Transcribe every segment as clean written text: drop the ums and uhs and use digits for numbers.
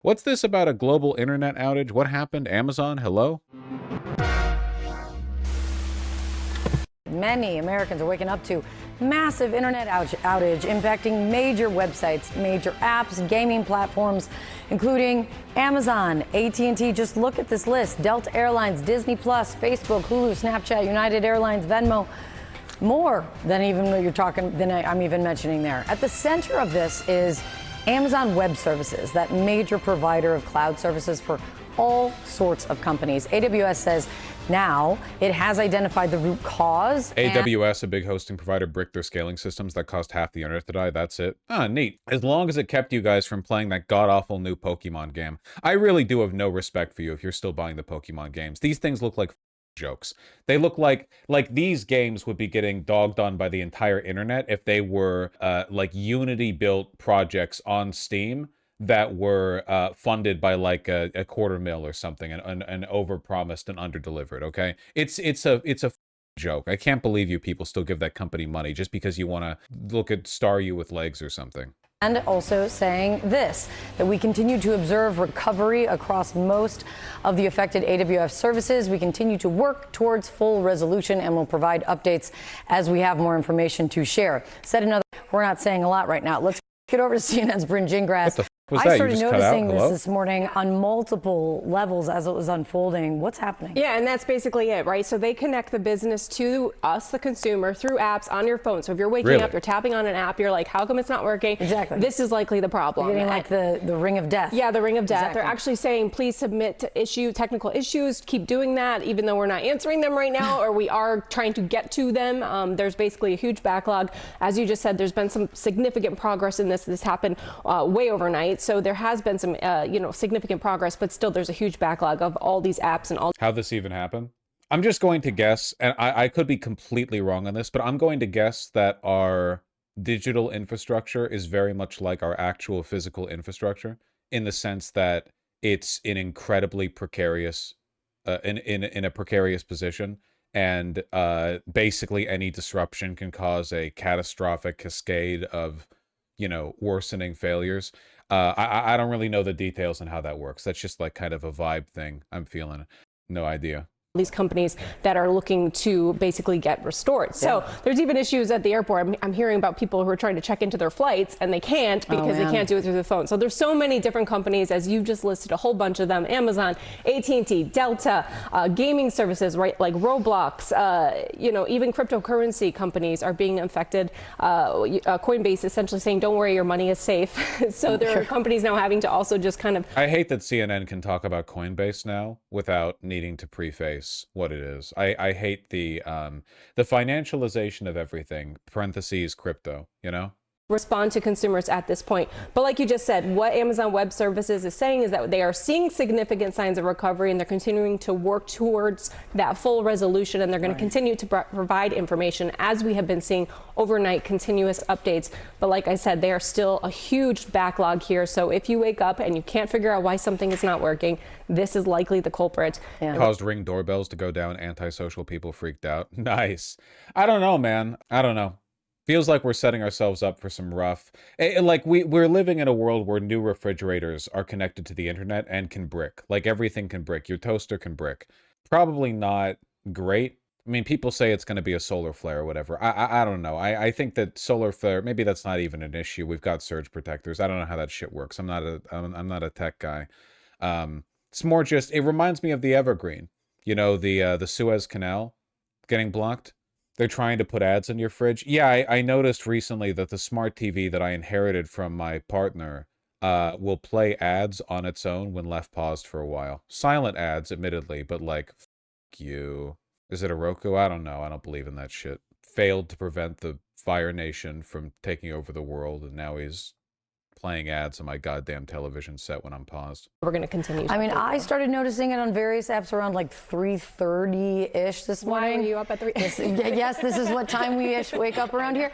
What's this about a global internet outage? What happened? Amazon, hello? Many Americans are waking up to massive internet outage impacting major websites, major apps, gaming platforms, including Amazon, AT&T. Just look at this list: Delta Airlines, Disney Plus, Facebook, Hulu, Snapchat, United Airlines, Venmo. More than even you're talking than I'm even mentioning there. At the center of this is Amazon Web Services, that major provider of cloud services for all sorts of companies. AWS says now it has identified the root cause. AWS, a big hosting provider, bricked their scaling systems that cost half the internet to die. That's it. Ah, neat. As long as it kept you guys from playing that god-awful new Pokemon game. I really do have no respect for you if you're still buying the Pokemon games. These things look like jokes. They look like these games would be getting dogged on by the entire internet if they were like Unity built projects on Steam that were funded by like a $250,000 or something and overpromised and underdelivered. Okay, it's a joke. I can't believe you people still give that company money just because you want to look at Staryu with legs or something. And also saying this, that we continue to observe recovery across most of the affected AWS services. We continue to work towards full resolution and will provide updates as we have more information to share. Said another, we're not saying a lot right now. Let's get over to CNN's Bryn Gingras. I started noticing this morning on multiple levels as it was unfolding. What's happening? Yeah, and that's basically it, right? So they connect the business to us, the consumer, through apps on your phone. So if you're waking up, you're tapping on an app, you're like, how come it's not working? Exactly. This is likely the problem. You're getting like the ring of death. Yeah, the ring of death. Exactly. They're actually saying, please submit to technical issues. Keep doing that, even though we're not answering them right now, or we are trying to get to them. There's basically a huge backlog. As you just said, there's been some significant progress in this. This happened way overnight. So there has been some, significant progress, but still there's a huge backlog of all these apps and all. How this even happened? I'm just going to guess, and I could be completely wrong on this, but I'm going to guess that our digital infrastructure is very much like our actual physical infrastructure in the sense that it's in incredibly precarious, in a precarious position. And basically any disruption can cause a catastrophic cascade of, worsening failures. I don't really know the details on how that works. That's just like kind of a vibe thing I'm feeling. No idea. These companies that are looking to basically get restored. So there's even issues at the airport. I'm hearing about people who are trying to check into their flights and they can't because they can't do it through the phone. So there's so many different companies, as you just listed a whole bunch of them: Amazon, AT&T, Delta, gaming services, right, like Roblox, even cryptocurrency companies are being affected. Coinbase essentially saying, don't worry, your money is safe. So there are companies now having to also just kind of... I hate that CNN can talk about Coinbase now without needing to preface what it is. I hate the financialization of everything, parentheses crypto, respond to consumers at this point. But like you just said, what Amazon Web Services is saying is that they are seeing significant signs of recovery and they're continuing to work towards that full resolution, and they're going to continue to provide information as we have been seeing overnight, continuous updates. But like I said, they are still a huge backlog here. So if you wake up and you can't figure out why something is not working, this is likely the culprit. Caused Ring doorbells to go down, antisocial people freaked out. Nice. I don't know, man. I don't know. Feels like we're setting ourselves up for some rough... Like, we're living in a world where new refrigerators are connected to the internet and can brick. Like, everything can brick. Your toaster can brick. Probably not great. I mean, people say it's going to be a solar flare or whatever. I don't know. I think that solar flare, maybe that's not even an issue. We've got surge protectors. I don't know how that shit works. I'm not a tech guy. It's more just... It reminds me of the Evergreen. The Suez Canal getting blocked. They're trying to put ads in your fridge. Yeah, I noticed recently that the smart TV that I inherited from my partner will play ads on its own when left paused for a while. Silent ads, admittedly, but like, f you. Is it a Roku? I don't know. I don't believe in that shit. Failed to prevent the Fire Nation from taking over the world, and now he's playing ads on my goddamn television set when I'm paused. We're going to continue. I mean, I started noticing it on various apps around like 3:30-ish this morning. Why were you up at 3? Yes, this is what time we wake up around here.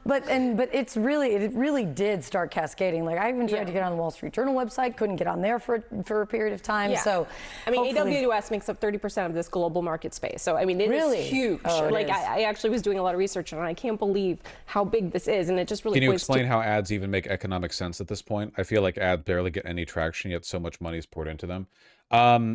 But it really did start cascading. Like, I even tried to get on the Wall Street Journal website, couldn't get on there for a period of time. Yeah. So I mean, AWS makes up 30% of this global market space. So I mean, it is huge. I actually was doing a lot of research on it. I can't believe how big this is, and it just really... Can you explain how ads even make economic sense at this point. I feel like ads barely get any traction, yet so much money is poured into them.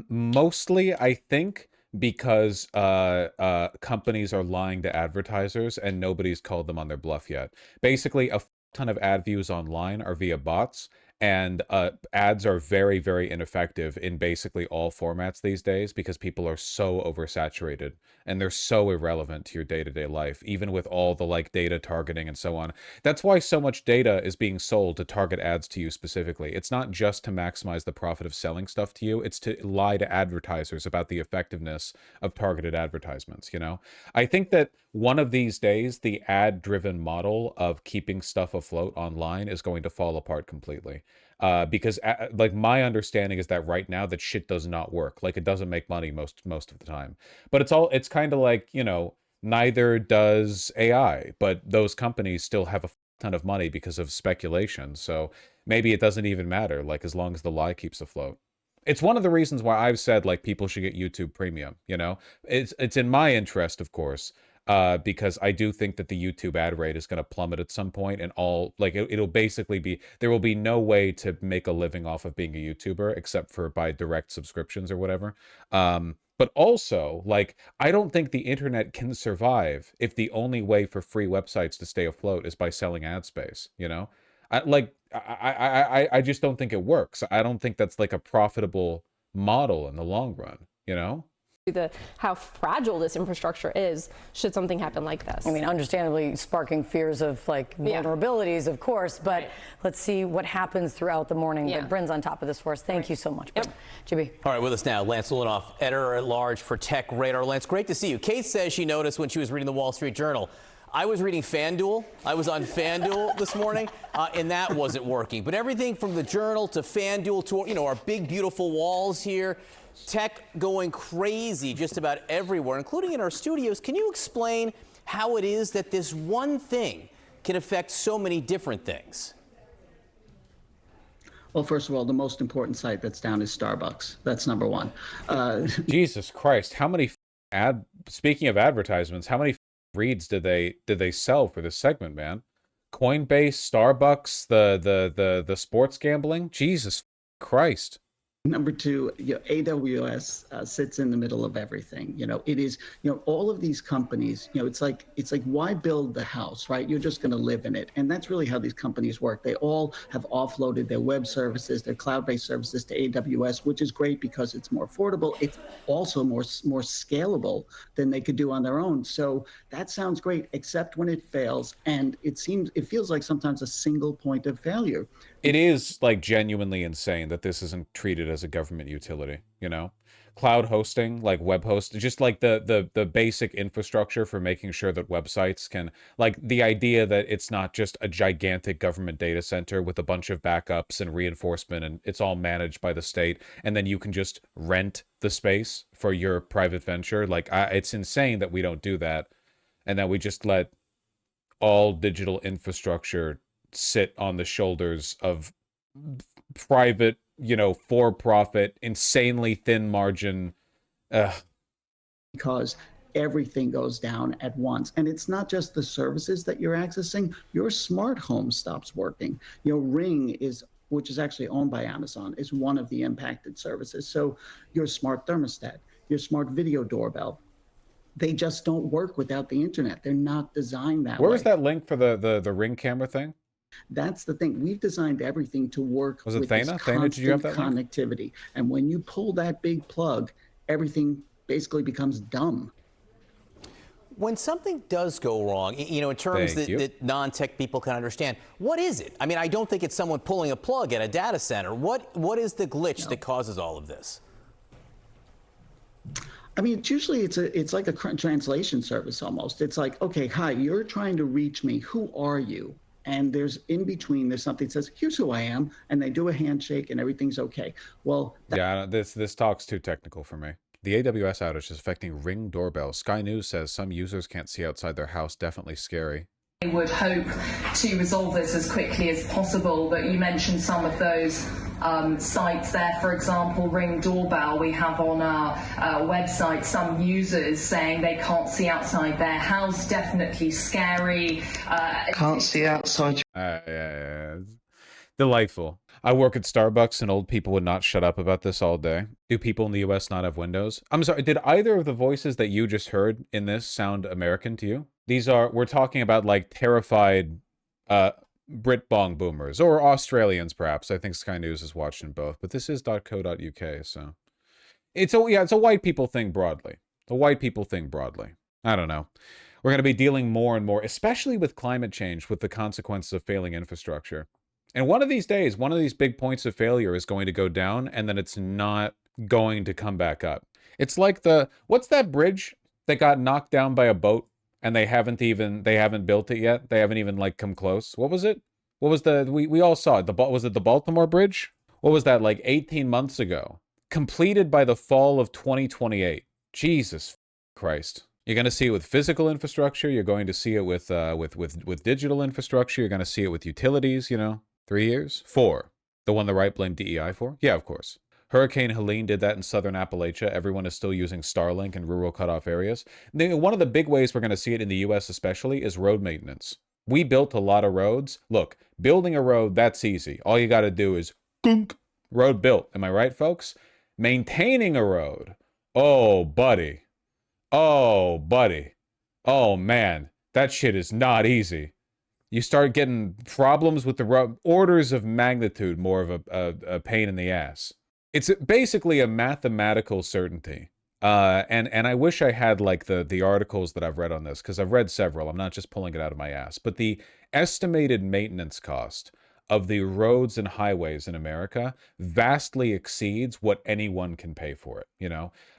Mostly, I think, because companies are lying to advertisers and nobody's called them on their bluff yet. Basically, a ton of ad views online are via bots, and ads are very, very ineffective in basically all formats these days because people are so oversaturated and they're so irrelevant to your day-to-day life, even with all the like data targeting and so on. That's why so much data is being sold to target ads to you specifically. It's not just to maximize the profit of selling stuff to you, it's to lie to advertisers about the effectiveness of targeted advertisements, you know? I think that one of these days, the ad-driven model of keeping stuff afloat online is going to fall apart completely. Because like my understanding is that right now that shit does not work. Like it doesn't make money most of the time. But it's kind of like, you know, neither does AI, but those companies still have a ton of money because of speculation. So maybe it doesn't even matter, like as long as the lie keeps afloat. It's one of the reasons why I've said like people should get YouTube Premium, you know? It's in my interest, of course. Because I do think that the YouTube ad rate is going to plummet at some point, and it'll basically be, there will be no way to make a living off of being a YouTuber except for by direct subscriptions or whatever. But also, like, I don't think the internet can survive if the only way for free websites to stay afloat is by selling ad space, you know? I just don't think it works. I don't think that's like a profitable model in the long run, you know? How fragile this infrastructure is should something happen like this. I mean, understandably sparking fears of like vulnerabilities, of course, but let's see what happens throughout the morning. But Bryn's on top of this for us. Thank you so much, Bryn. GB. All right, with us now, Lance Lulinoff, editor-at-large for Tech Radar. Lance, great to see you. Kate says she noticed when she was reading the Wall Street Journal. I was reading FanDuel. I was on FanDuel this morning, and that wasn't working. But everything from the Journal to FanDuel to, you know, our big, beautiful walls here, tech going crazy just about everywhere, including in our studios. Can you explain how it is that this one thing can affect so many different things? Well, first of all, the most important site that's down is Starbucks. That's number one. Jesus Christ, how many speaking of advertisements, how many reads did they sell for this segment, man? Coinbase, Starbucks, the sports gambling. Jesus Christ. Number two, AWS sits in the middle of everything. It is, all of these companies, it's like why build the house, right? You're just going to live in it. And that's really how these companies work. They all have offloaded their web services, their cloud-based services to AWS, which is great because it's more affordable. It's also more scalable than they could do on their own. So that sounds great, except when it fails. And it feels like sometimes a single point of failure. It is like genuinely insane that this isn't treated as a government utility, you know? Cloud hosting, like web host, just like the basic infrastructure for making sure that websites can, like the idea that it's not just a gigantic government data center with a bunch of backups and reinforcement and it's all managed by the state and then you can just rent the space for your private venture. Like it's insane that we don't do that and that we just let all digital infrastructure sit on the shoulders of private, for-profit, insanely thin margin. Because everything goes down at once. And it's not just the services that you're accessing. Your smart home stops working. Ring which is actually owned by Amazon, is one of the impacted services. So your smart thermostat, your smart video doorbell, they just don't work without the internet. They're not designed that way. Where was that link for the Ring camera thing? That's the thing. We've designed everything to work with this constant did you have that connectivity. Link? And when you pull that big plug, everything basically becomes dumb. When something does go wrong, in terms that non-tech people can understand, what is it? I mean, I don't think it's someone pulling a plug at a data center. What is the glitch that causes all of this? I mean, usually it's like a translation service almost. It's like, okay, hi, you're trying to reach me. Who are you? And there's something that says, here's who I am. And they do a handshake and everything's okay. Well, this talk's too technical for me. The AWS outage is affecting Ring doorbells. Sky News says some users can't see outside their house. Definitely scary. We would hope to resolve this as quickly as possible, but you mentioned some of those sites there. For example, Ring doorbell, we have on our website some users saying they can't see outside their house. Definitely scary. Can't see outside. Delightful. I work at Starbucks and old people would not shut up about this all day. Do people in the US not have windows? I'm sorry, did either of the voices that you just heard in this sound American to you? We're talking about like terrified Brit bong boomers or Australians perhaps. I think Sky News is watching both, but this is .co.uk, so it's a white people thing broadly. A white people thing broadly. I don't know. We're going to be dealing more and more, especially with climate change, with the consequences of failing infrastructure. And one of these days, one of these big points of failure is going to go down, and then it's not going to come back up. It's like what's that bridge that got knocked down by a boat and they haven't built it yet? They haven't even like come close. What was it? What was we all saw it. Was it the Baltimore Bridge? What was that, like 18 months ago? Completed by the fall of 2028. Jesus Christ. You're going to see it with physical infrastructure. You're going to see it with digital infrastructure. You're going to see it with utilities, 3 years? 4. The one the right blamed DEI for? Yeah, of course. Hurricane Helene did that in southern Appalachia. Everyone is still using Starlink in rural cutoff areas. One of the big ways we're going to see it in the US especially is road maintenance. We built a lot of roads. Look, building a road, that's easy. All you got to do is gunk, road built. Am I right, folks? Maintaining a road. Oh, buddy. Oh, buddy. Oh, man. That shit is not easy. You start getting problems with the road, orders of magnitude more of a pain in the ass. It's basically a mathematical certainty. And I wish I had like the articles that I've read on this, because I've read several. I'm not just pulling it out of my ass. But the estimated maintenance cost of the roads and highways in America vastly exceeds what anyone can pay for it,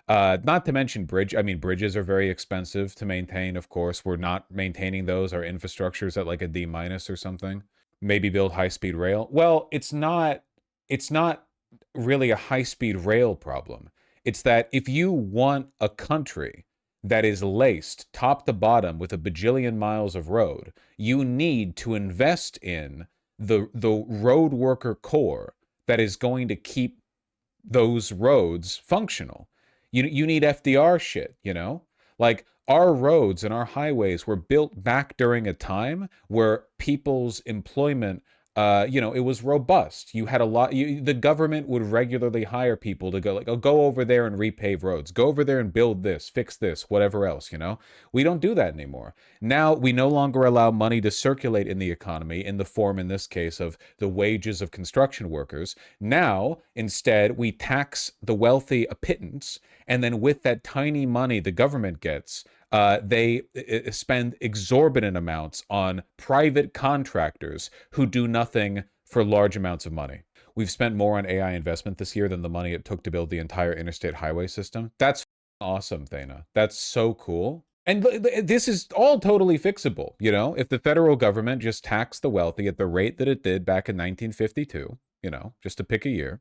Not to mention bridges are very expensive to maintain, of course. We're not maintaining those. Our infrastructure's at like a D- or something. Maybe build high-speed rail. Well, it's not really a high-speed rail problem. It's that if you want a country that is laced top to bottom with a bajillion miles of road, you need to invest in the road worker core that is going to keep those roads functional. You need FDR shit, Like, our roads and our highways were built back during a time where people's employment, it was robust. You had the government would regularly hire people to go like, oh, go over there and repave roads. Go over there and build this, fix this, whatever else, We don't do that anymore. Now, we no longer allow money to circulate in the economy in the form, in this case, of the wages of construction workers. Now, instead, we tax the wealthy a pittance, and then with that tiny money the government gets, they spend exorbitant amounts on private contractors who do nothing for large amounts of money. We've spent more on AI investment this year than the money it took to build the entire interstate highway system. That's awesome, Thana. That's so cool. And this is all totally fixable, If the federal government just taxed the wealthy at the rate that it did back in 1952, just to pick a year,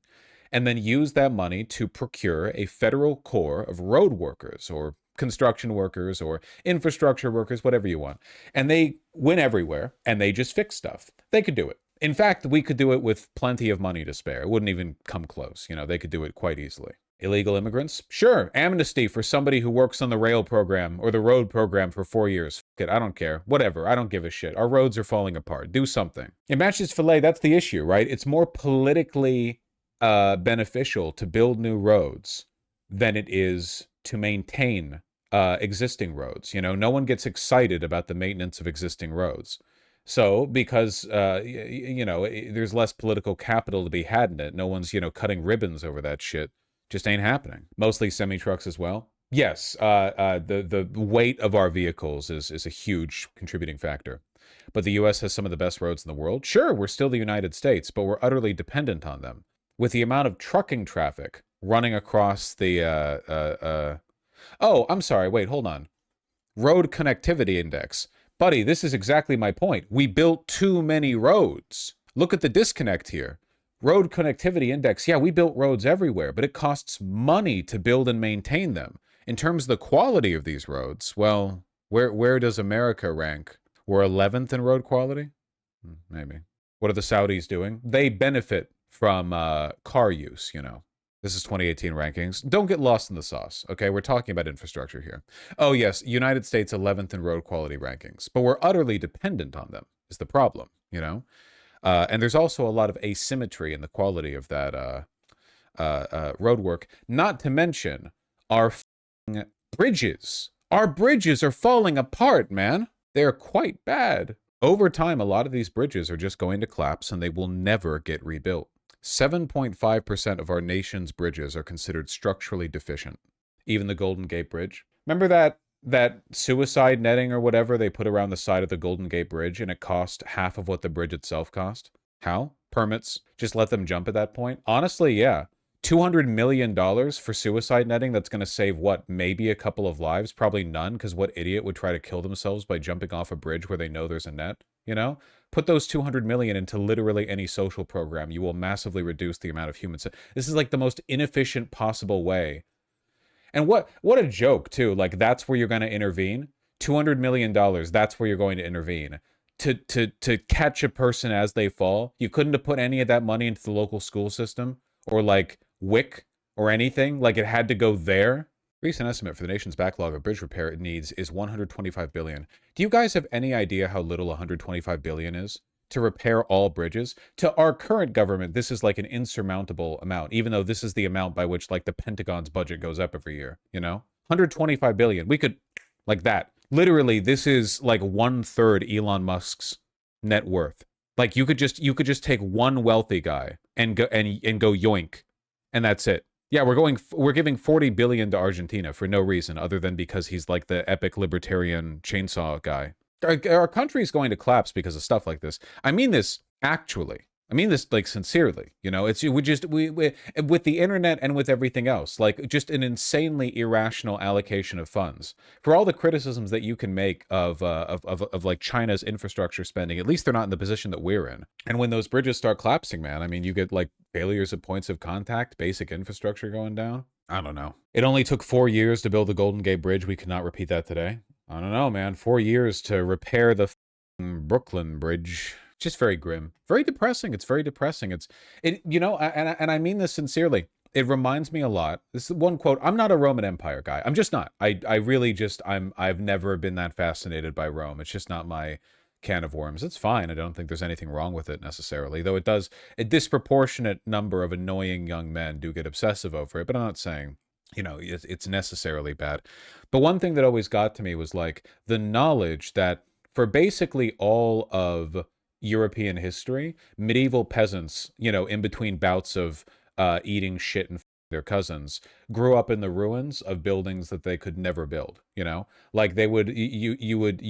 and then use that money to procure a federal core of road workers or construction workers or infrastructure workers, whatever you want. And they went everywhere and they just fix stuff. They could do it. In fact, we could do it with plenty of money to spare. It wouldn't even come close. They could do it quite easily. Illegal immigrants? Sure. Amnesty for somebody who works on the rail program or the road program for 4 years. Fuck it. I don't care. Whatever. I don't give a shit. Our roads are falling apart. Do something. In Matches Filet, that's the issue, right? It's more politically beneficial to build new roads than it is to maintain existing roads. No one gets excited about the maintenance of existing roads. So because, there's less political capital to be had in it, no one's, cutting ribbons over that shit. Just ain't happening. Mostly semi-trucks as well. Yes, the weight of our vehicles is a huge contributing factor. But the U.S. has some of the best roads in the world. Sure, we're still the United States, but we're utterly dependent on them. With the amount of trucking traffic running across the... Oh, I'm sorry. Wait, hold on. Road Connectivity Index. Buddy, this is exactly my point. We built too many roads. Look at the disconnect here. Road Connectivity Index. Yeah, we built roads everywhere, but it costs money to build and maintain them. In terms of the quality of these roads, well, where does America rank? We're 11th in road quality? Maybe. What are the Saudis doing? They benefit from car use, This is 2018 rankings. Don't get lost in the sauce, okay? We're talking about infrastructure here. Oh, yes, United States 11th in road quality rankings, but we're utterly dependent on them is the problem, And there's also a lot of asymmetry in the quality of that road work. Not to mention our bridges. Our bridges are falling apart, man. They're quite bad. Over time, a lot of these bridges are just going to collapse and they will never get rebuilt. 7.5% of our nation's bridges are considered structurally deficient. Even the Golden Gate Bridge. Remember that suicide netting or whatever they put around the side of the Golden Gate Bridge and it cost half of what the bridge itself cost? How? Permits. Just let them jump at that point? Honestly, yeah. $200 million for suicide netting that's going to save, what, maybe a couple of lives? Probably none, because what idiot would try to kill themselves by jumping off a bridge where they know there's a net, you know? Put those 200 million into literally any social program. You will massively reduce the amount of humans. This is like the most inefficient possible way. And what a joke, too. Like, that's where you're going to intervene. $200 million, that's where you're going to intervene. To catch a person as they fall. You couldn't have put any of that money into the local school system or like WIC or anything. Like, it had to go there. Recent estimate for the nation's backlog of bridge repair it needs is 125 billion. Do you guys have any idea how little 125 billion is to repair all bridges? To our current government, this is like an insurmountable amount, even though this is the amount by which like the Pentagon's budget goes up every year, you know? 125 billion. We could, like that. Literally, this is like 1/3 Elon Musk's net worth. Like, you could just take one wealthy guy and go yoink, and that's it. Yeah, we're giving 40 billion to Argentina for no reason other than because he's like the epic libertarian chainsaw guy. Our country's going to collapse because of stuff like this. I mean this actually. I mean this like sincerely. You know, it's we with the internet and with everything else, like just an insanely irrational allocation of funds. For all the criticisms that you can make of like China's infrastructure spending, at least they're not in the position that we're in. And when those bridges start collapsing, man, I mean, you get like failures at points of contact, basic infrastructure going down. I don't know. It only took 4 years to build the Golden Gate Bridge. We cannot repeat that today. I don't know, man. 4 years to repair the Brooklyn Bridge. Just very grim, very depressing. It's very depressing. You know, and I mean this sincerely. It reminds me a lot. This is one quote. I'm not a Roman Empire guy. I'm just not. I really just, I've never been that fascinated by Rome. It's just not my can of worms. It's fine. I don't think there's anything wrong with it necessarily, though it does, a disproportionate number of annoying young men do get obsessive over it, but I'm not saying, you know, it's necessarily bad. But one thing that always got to me was like the knowledge that for basically all of European history, medieval peasants, you know, in between bouts of eating shit and their cousins, grew up in the ruins of buildings that they could never build. You know, like they would, you would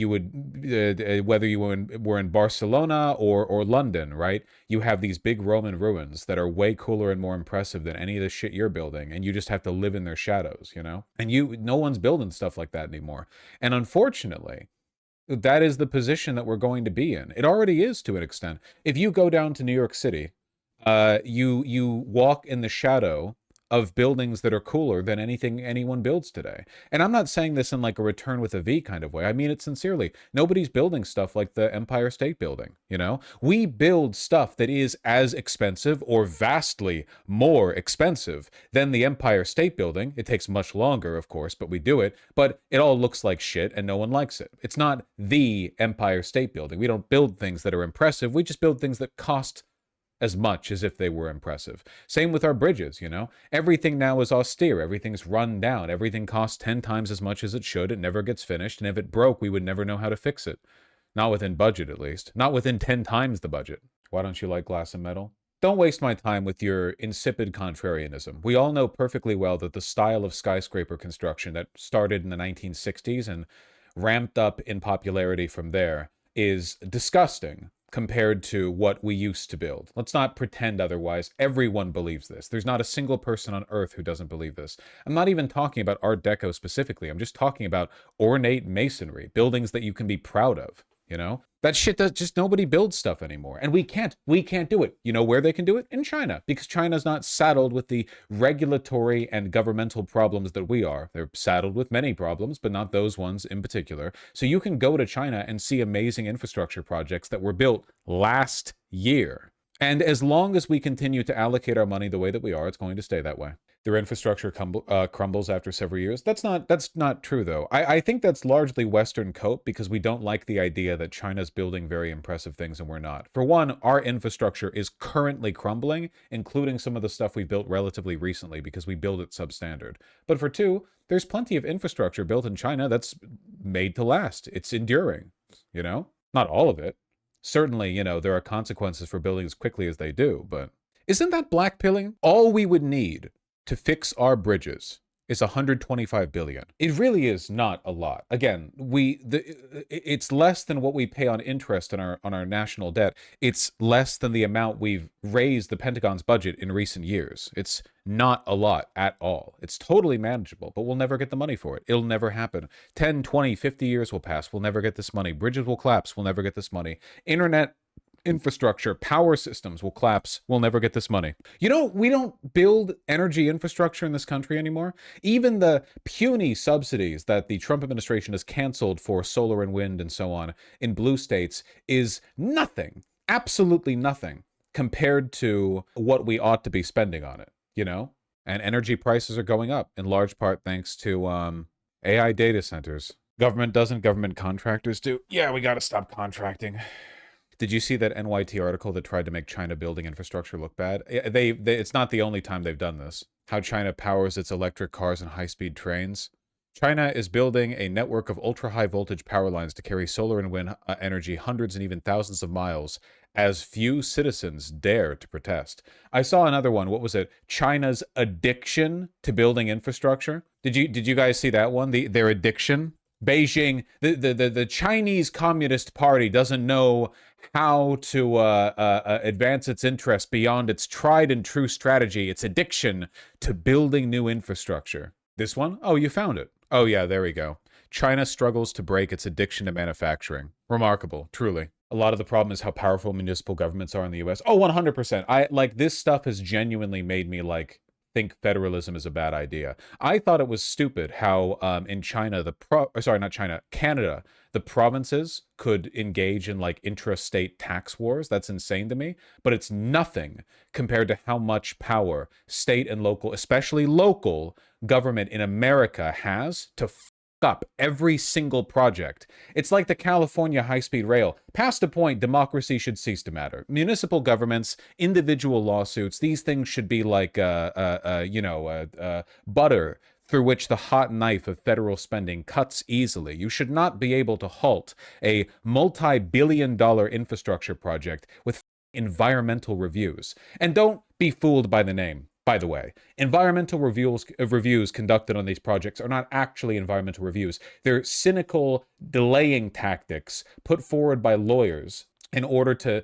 whether you were in Barcelona or London, right? You have these big Roman ruins that are way cooler and more impressive than any of the shit you're building, and you just have to live in their shadows, you know. And no one's building stuff like that anymore. And unfortunately, that is the position that we're going to be in. It already is to an extent. If you go down to New York City, you walk in the shadow of buildings that are cooler than anything anyone builds today. And I'm not saying this in like a return with a V kind of way. I mean it sincerely. Nobody's building stuff like the Empire State Building, you know? We build stuff that is as expensive or vastly more expensive than the Empire State Building. It takes much longer, of course, but we do it. But it all looks like shit and no one likes it. It's not the Empire State Building. We don't build things that are impressive. We just build things that cost as much as if they were impressive. Same with our bridges, you know? Everything now is austere. Everything's run down. Everything costs 10 times as much as it should. It never gets finished. And if it broke, we would never know how to fix it. Not within budget, at least. Not within 10 times the budget. Why don't you like glass and metal? Don't waste my time with your insipid contrarianism. We all know perfectly well that the style of skyscraper construction that started in the 1960s and ramped up in popularity from there is disgusting compared to what we used to build. Let's not pretend otherwise. Everyone believes this. There's not a single person on earth who doesn't believe this. I'm not even talking about Art Deco specifically. I'm just talking about ornate masonry, buildings that you can be proud of, you know? That shit does just nobody builds stuff anymore. And we can't do it. You know where they can do it? In China, because China's not saddled with the regulatory and governmental problems that we are. They're saddled with many problems, but not those ones in particular. So you can go to China and see amazing infrastructure projects that were built last year. And as long as we continue to allocate our money the way that we are, it's going to stay that way. their infrastructure crumbles after several years. That's not true, though. I think that's largely Western cope because we don't like the idea that China's building very impressive things and we're not. For one, our infrastructure is currently crumbling, including some of the stuff we built relatively recently because we build it substandard. But for two, there's plenty of infrastructure built in China that's made to last. It's enduring, you know? Not all of it. Certainly, you know, there are consequences for building as quickly as they do, but isn't that blackpilling? All we would need to fix our bridges is 125 billion. It really is not a lot. Again, it's less than what we pay on interest on our national debt. It's less than the amount we've raised the Pentagon's budget in recent years. It's not a lot at all. It's totally manageable, but we'll never get the money for it. It'll never happen. 10, 20, 50 years will pass. We'll never get this money. Bridges will collapse. We'll never get this money. Internet infrastructure, power systems will collapse. We'll never get this money. You know, we don't build energy infrastructure in this country anymore. Even the puny subsidies that the Trump administration has canceled for solar and wind and so on in blue states is nothing, absolutely nothing, compared to what we ought to be spending on it, you know? And energy prices are going up in large part thanks to AI data centers. Government doesn't, government contractors do. Yeah, we got to stop contracting. Did you see that NYT article that tried to make China building infrastructure look bad? It's not the only time they've done this. How China powers its electric cars and high-speed trains. China is building a network of ultra-high voltage power lines to carry solar and wind energy hundreds and even thousands of miles as few citizens dare to protest. I saw another one. What was it? China's addiction to building infrastructure. Did you guys see that one? Their addiction? Beijing, the Chinese Communist Party doesn't know how to advance its interests beyond its tried and true strategy, its addiction to building new infrastructure. This one? Oh, you found it. Oh yeah, there we go. China struggles to break its addiction to manufacturing. Remarkable, truly. A lot of the problem is how powerful municipal governments are in the US. Oh, 100%. This stuff has genuinely made me think federalism is a bad idea. I thought it was stupid how in China, Canada, the provinces could engage in intrastate tax wars. That's insane to me. But it's nothing compared to how much power state and local, especially local government in America has to up every single project. It's like the California high-speed rail. Past a point, democracy should cease to matter. Municipal governments, individual lawsuits, these things should be like butter through which the hot knife of federal spending cuts easily. You should not be able to halt a multi-billion-dollar infrastructure project with environmental reviews. And don't be fooled by the name. By the way, environmental reviews conducted on these projects are not actually environmental reviews. They're cynical delaying tactics put forward by lawyers in order to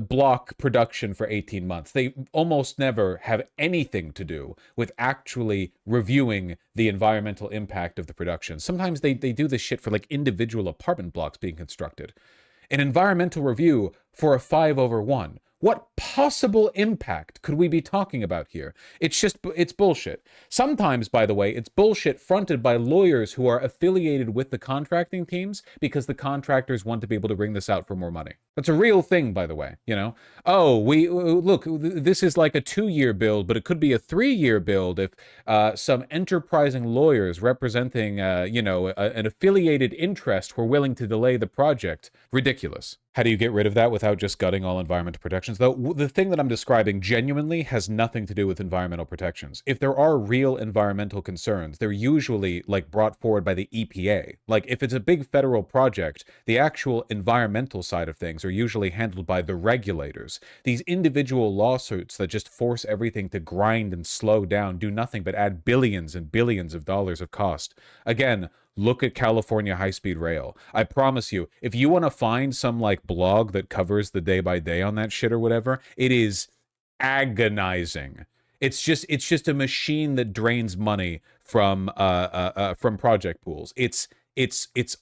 block production for 18 months. They almost never have anything to do with actually reviewing the environmental impact of the production. Sometimes they do this shit for individual apartment blocks being constructed. An environmental review for a 5/1. What possible impact could we be talking about here? It's bullshit. Sometimes, by the way, it's bullshit fronted by lawyers who are affiliated with the contracting teams because the contractors want to be able to bring this out for more money. That's a real thing, by the way, you know? Oh, look, this is like a 2-year build, but it could be a 3-year build if some enterprising lawyers representing, an affiliated interest were willing to delay the project. Ridiculous. How do you get rid of that without just gutting all environmental protections? Though the thing that I'm describing genuinely has nothing to do with environmental protections. If there are real environmental concerns, they're usually brought forward by the EPA. If it's a big federal project, the actual environmental side of things are usually handled by the regulators. These individual lawsuits that just force everything to grind and slow down do nothing but add billions and billions of dollars of cost. Again, look at California high-speed rail. I promise you, if you want to find some blog that covers the day-by-day on that shit or whatever, it is agonizing. It's just a machine that drains money from project pools. It's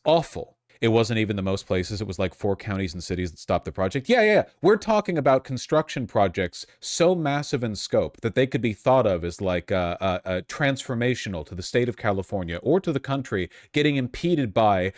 awful. It wasn't even the most places. It was 4 counties and cities that stopped the project. Yeah. We're talking about construction projects so massive in scope that they could be thought of as transformational to the state of California or to the country, getting impeded by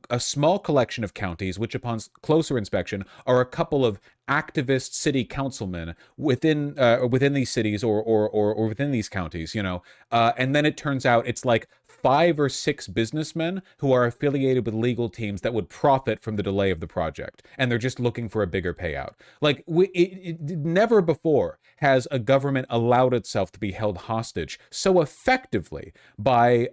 a small collection of counties, which upon closer inspection are a couple of activist city councilmen within within these cities or within these counties, you know, and then it turns out it's like 5 or 6 businessmen who are affiliated with legal teams that would profit from the delay of the project, and they're just looking for a bigger payout. Like, never before has a government allowed itself to be held hostage so effectively by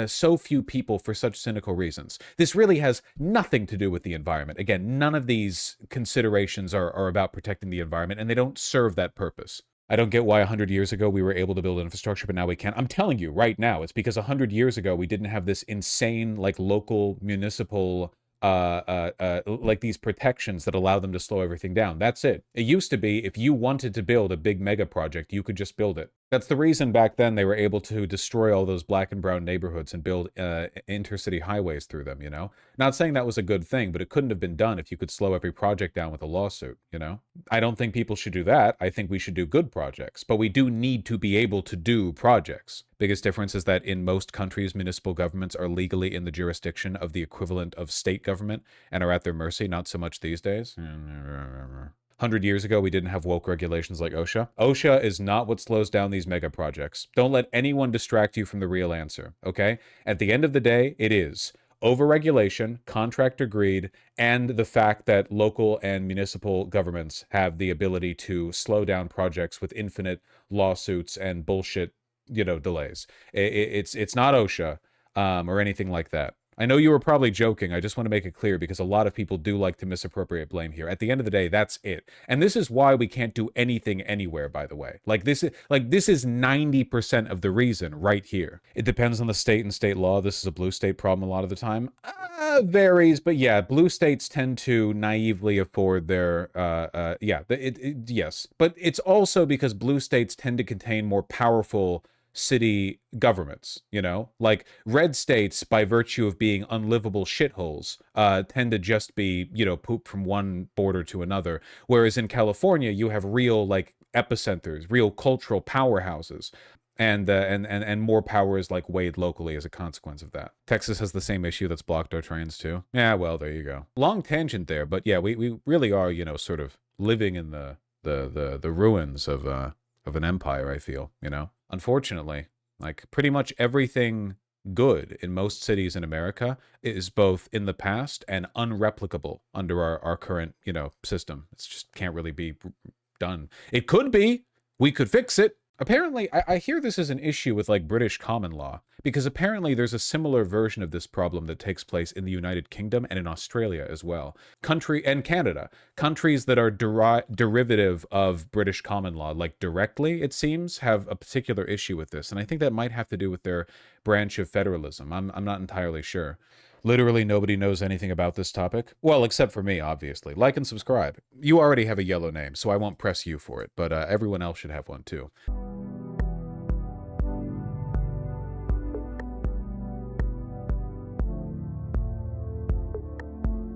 so few people for such cynical reasons. This really has nothing to do with the environment. Again, none of these considerations are about protecting the environment, and they don't serve that purpose. I don't get why 100 years ago we were able to build infrastructure, but now we can't. I'm telling you right now, it's because 100 years ago we didn't have this insane, like, local municipal like these protections that allow them to slow everything down. That's it. It used to be if you wanted to build a big mega project, you could just build it. That's the reason back then they were able to destroy all those black and brown neighborhoods and build intercity highways through them, you know? Not saying that was a good thing, but it couldn't have been done if you could slow every project down with a lawsuit, you know? I don't think people should do that. I think we should do good projects, but we do need to be able to do projects. Biggest difference is that in most countries, municipal governments are legally in the jurisdiction of the equivalent of state government and are at their mercy, not so much these days. 100 years ago, we didn't have woke regulations like OSHA. OSHA is not what slows down these mega projects. Don't let anyone distract you from the real answer, okay? At the end of the day, it is overregulation, contractor greed, and the fact that local and municipal governments have the ability to slow down projects with infinite lawsuits and bullshit, you know, delays. It's not OSHA or anything like that. I know you were probably joking. I just want to make it clear because a lot of people do like to misappropriate blame here. At the end of the day, that's it. And this is why we can't do anything anywhere, by the way. This is 90% of the reason right here. It depends on the state and state law. This is a blue state problem a lot of the time. Varies, but yeah, blue states tend to naively afford their yes. But it's also because blue states tend to contain more powerful city governments, you know? Like, red states, by virtue of being unlivable shitholes, tend to just be, you know, poop from one border to another. Whereas in California, you have real, like, epicenters, real cultural powerhouses. And more power is, like, weighed locally as a consequence of that. Texas has the same issue that's blocked our trains too. Yeah, well, there you go. Long tangent there, but yeah, we really are, you know, sort of living in the ruins of an empire, I feel, you know? Unfortunately, like, pretty much everything good in most cities in America is both in the past and unreplicable under our current, you know, system. It's just can't really be done. It could be. We could fix it. Apparently, I hear this is an issue with, like, British common law, because apparently there's a similar version of this problem that takes place in the United Kingdom and in Australia as well. And Canada. Countries that are derivative of British common law, like directly, it seems, have a particular issue with this. And I think that might have to do with their branch of federalism. I'm not entirely sure. Literally nobody knows anything about this topic. Well, except for me, obviously. Like and subscribe. You already have a yellow name, so I won't press you for it, but everyone else should have one too.